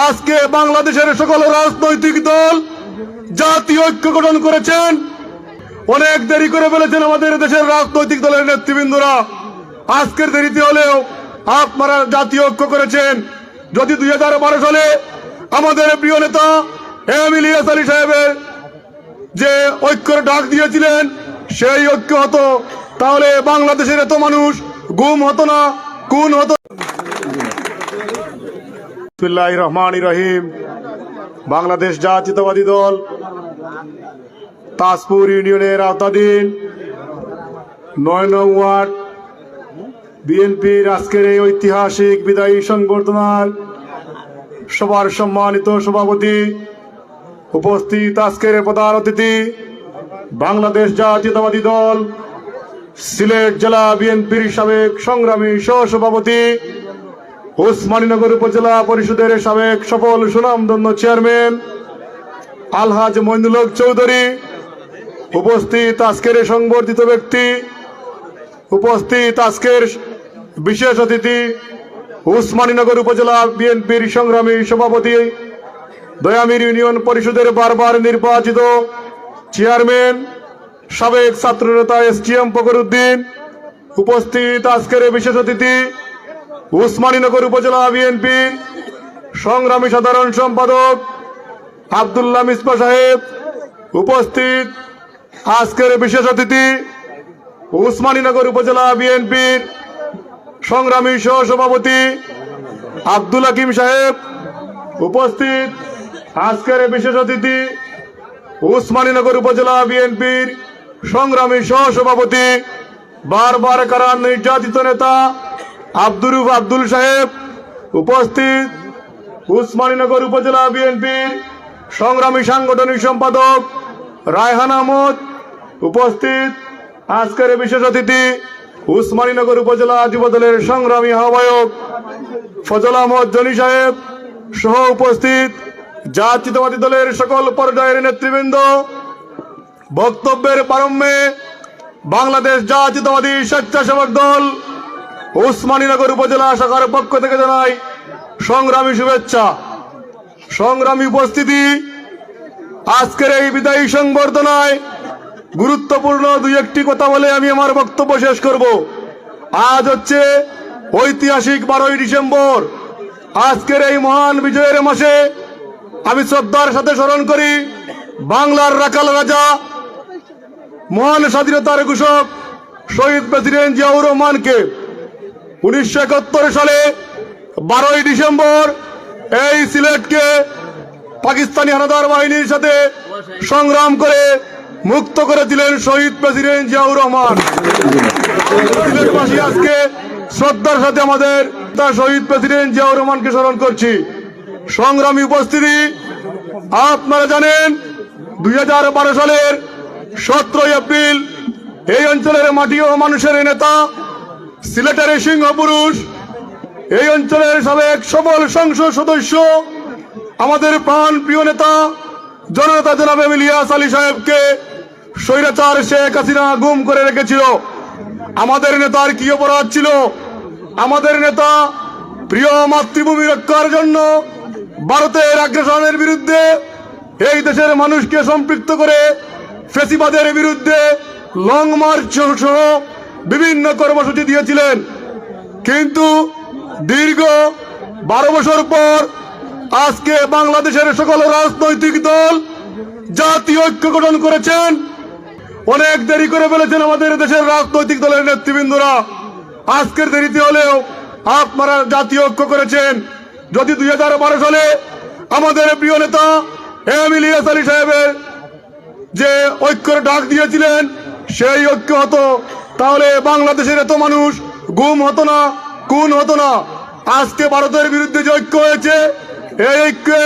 আজকে বাংলাদেশের সকল রাজনৈতিক দল জাতীয় ঐক্য গঠন করেছেন। অনেক দেরি করে ফেলেছেন আমাদের দেশের রাজনৈতিক দলের নেতৃবৃন্দরা। আজকের দেরিতে হলেও আপনারা জাতীয় ঐক্য করেছেন। যদি 2012 সালে আমাদের প্রিয় নেতা এম ইলিয়াস আলী সাহেবের যে ঐক্যের ডাক দিয়েছিলেন সেই ঐক্য হতো, তাহলে বাংলাদেশের এত মানুষ গুম হতো না, খুন হতো। বিসমিল্লাহির রহমানির রহিম। বাংলাদেশ জাতীয়তাবাদী দল তাজপুর ইউনিয়নের আওতাধীন 9 নং ওয়ার্ড বিএনপির আজকের এই ঐতিহাসিক বিদায়ী সংবর্ধনার সবার সম্মানিত সভাপতি, উপস্থিত আজকের প্রধান অতিথি, বাংলাদেশ জাতীয়তাবাদী দল সিলেট জেলা বিএনপির সাবেক সংগ্রামী সহসভাপতি, ওসমানীনগর উপজেলা পরিষদের সাবেক সফল সুনামধন্য চেয়ারম্যান আলহাজ মইনুল হক চৌধুরী, উপস্থিত আজকের সংবর্ধিত ব্যক্তি, উপস্থিত আজকের বিশেষ অতিথি, ওসমানীনগর উপজেলা বিএনপির সংগ্রামী সভাপতি, দয়ামির ইউনিয়ন পরিষদের বারবার নির্বাচিত চেয়ারম্যান, সাবেক ছাত্রনেতা এসটিএম ফখরুদ্দিন, উপস্থিত আজকের বিশেষ অতিথি, ওসমানীনগর উপজেলা বিএনপি সংগ্রামী সাধারণ সম্পাদক আব্দুল্লাহ মিসবা সাহেব, উপস্থিত আজকের বিশেষ অতিথি, ওসমানীনগর উপজেলা বিএনপির সংগ্রামী সহসভাপতি আব্দুল হাকিম সাহেব, উপস্থিত আজকের বিশেষ অতিথি, ওসমানীনগর উপজেলা বিএনপির সংগ্রামী সহসভাপতি, বারবার কারান নির্যাতিত নেতা আব্দুর রউফ আব্দুল সাহেব, উপস্থিত ওসমানীনগর উপজেলা বিএনপির সংগ্রামী সাংগঠনিক সম্পাদক রায়হান আহমদ, উপস্থিত আজকের বিশেষ অতিথি, ওসমানীনগর উপজেলা যুবদলের সংগ্রামী আহ্বায়ক ফজল আহমদ জনি সাহেব সহ উপস্থিত জাতীয়তাবাদী দলের সকল পর্যায়ের নেতৃবৃন্দ। বক্তব্যের প্রারম্ভে বাংলাদেশ জাতীয়তাবাদী স্বেচ্ছাসেবক দল ওসমানীনগর উপজেলা শাখার পক্ষ থেকে জানাই সংগ্রামী শুভেচ্ছা, সংগ্রামী উপস্থিতি। আজকের এই বিদায়ী সংবর্ধনায় গুরুত্বপূর্ণ দুই একটি কথা বলে আমি আমার বক্তব্য শেষ করব। আজ হচ্ছে ঐতিহাসিক 12ই ডিসেম্বর। আজকের এই মহান বিজয়ের মাসে আমি শ্রদ্ধার সাথে স্মরণ করি বাংলার রাখাল রাজা, মহান স্বাধীনতার ঘোষক শহীদ প্রেসিডেন্ট জিয়াউর রহমানকে। 1971 সালে 12ই ডিসেম্বর এই সিলেটকে পাকিস্তানি হানাদার বাহিনীর সাথে সংগ্রাম করে মুক্ত করেছিলেন শহীদ প্রেসিডেন্ট জিয়াউর রহমান। সিলেটবাসী আজকে শ্রদ্ধার সাথে আমাদের শহীদ প্রেসিডেন্ট জিয়াউর রহমানকে স্মরণ করছি। সংগ্রামী উপস্থিতি, আপনারা জানেন 2012 সালের 17 এপ্রিল এই অঞ্চলের মাটি ও মানুষের নেতা, সিলেটের সিংহ পুরুষ, এই অঞ্চলের সাবেক সফল সংসদ সদস্য, আমাদের প্রাণ প্রিয় নেতা জননেতা জনাব এম ইলিয়াস আলী সাহেবকে স্বৈরাচার শেখ হাসিনা গুম করে রেখেছিল। আমাদের নেতার কি অপরাধ ছিল? আমাদের নেতা প্রিয় মাতৃভূমি রক্ষার জন্য ভারতের আগ্রাসনের বিরুদ্ধে এই দেশের মানুষকে সম্পৃক্ত করে ফ্যাসিবাদের বিরুদ্ধে লং মার্চ সহ বিভিন্ন কর্মসূচি দিয়েছিলেন। কিন্তু দীর্ঘ 12 বছর পর আজকে বাংলাদেশের সকল রাজনৈতিক দল জাতীয় ঐক্য গঠন করেছেন। অনেক দেরি করে ফেলেছেন আমাদের দেশের রাজনৈতিক দলের নেতৃবৃন্দরা। আজকের দেরিতে হলেও আপনারা জাতীয় ঐক্য করেছেন। যদি 2012 সালে আমাদের প্রিয় নেতা এম ইলিয়াস আলী সাহেবের যে ঐক্যের ডাক দিয়েছিলেন সেই ঐক্য হতো, তাহলে বাংলাদেশের এত মানুষ গুম হতো না, খুন হতো না। আজকে ভারতের বিরুদ্ধে যে ঐক্য হয়েছে, এই ঐক্যে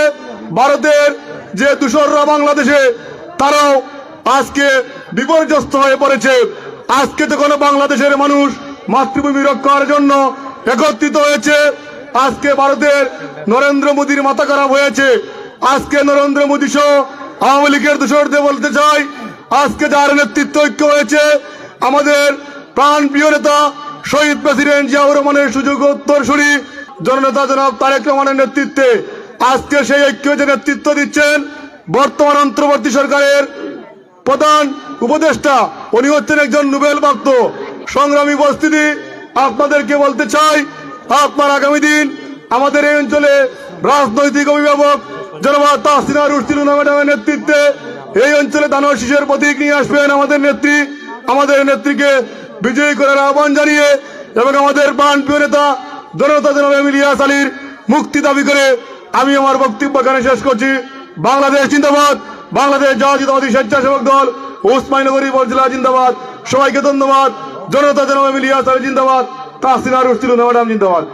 ভারতের যে দূষররা বাংলাদেশে তারাও আজকে বিপর্যস্ত হয়ে পড়েছে। আজকে যখন বাংলাদেশের মানুষ মাতৃভূমি রক্ষার জন্য একত্রিত হয়েছে, আজকে ভারতের নরেন্দ্র মোদীর মাথা খারাপ হয়েছে। আজকে নরেন্দ্র মোদী সহ আওয়ামী লীগের দূষরদের বলতে চাই, আজকে যার নেতৃত্ব ঐক্য হয়েছে আমাদের প্রাণ প্রিয় নেতা শহীদ প্রেসিডেন্ট জিয়াউর রহমানের সুযোগ্য উত্তরসূরি জননেতা জনাব তারেক রহমানের নেতৃত্বে। আজকে সেই ঐক্যে যে নেতৃত্ব দিচ্ছেন বর্তমান অন্তর্বর্তী সরকারের প্রধান উপদেষ্টা, উনি হচ্ছেন একজন নোবেল প্রাপ্ত সংগ্রামী উপস্থিতি। আপনাদেরকে বলতে চাই, আপনার আগামী দিন আমাদের এই অঞ্চলে রাজনৈতিক অভিভাবক জনাব তাহসিনা রুশদিলুনা ম্যাডামের নেতৃত্বে এই অঞ্চলে দানব শিশুর প্রতীক নিয়ে আসবেন আমাদের নেত্রীকে বিজয়ী করার আহ্বান জানিয়ে এবং আমাদের প্রাণপ্রিয় নেতা জনতা জনাব ইলিয়াস আলীর মুক্তি দাবি করে আমি আমার বক্তব্য এখানে শেষ করছি। বাংলাদেশ জিন্দাবাদ, বাংলাদেশ জাতীয়তাবাদী স্বেচ্ছাসেবক দল ওসমানীনগর উপজেলা জিন্দাবাদ। সবাইকে ধন্যবাদ। জনতা জনাব ইলিয়াস আলী জিন্দাবাদ, তাহসিনা রুশদিলুনা ম্যাডাম জিন্দাবাদ।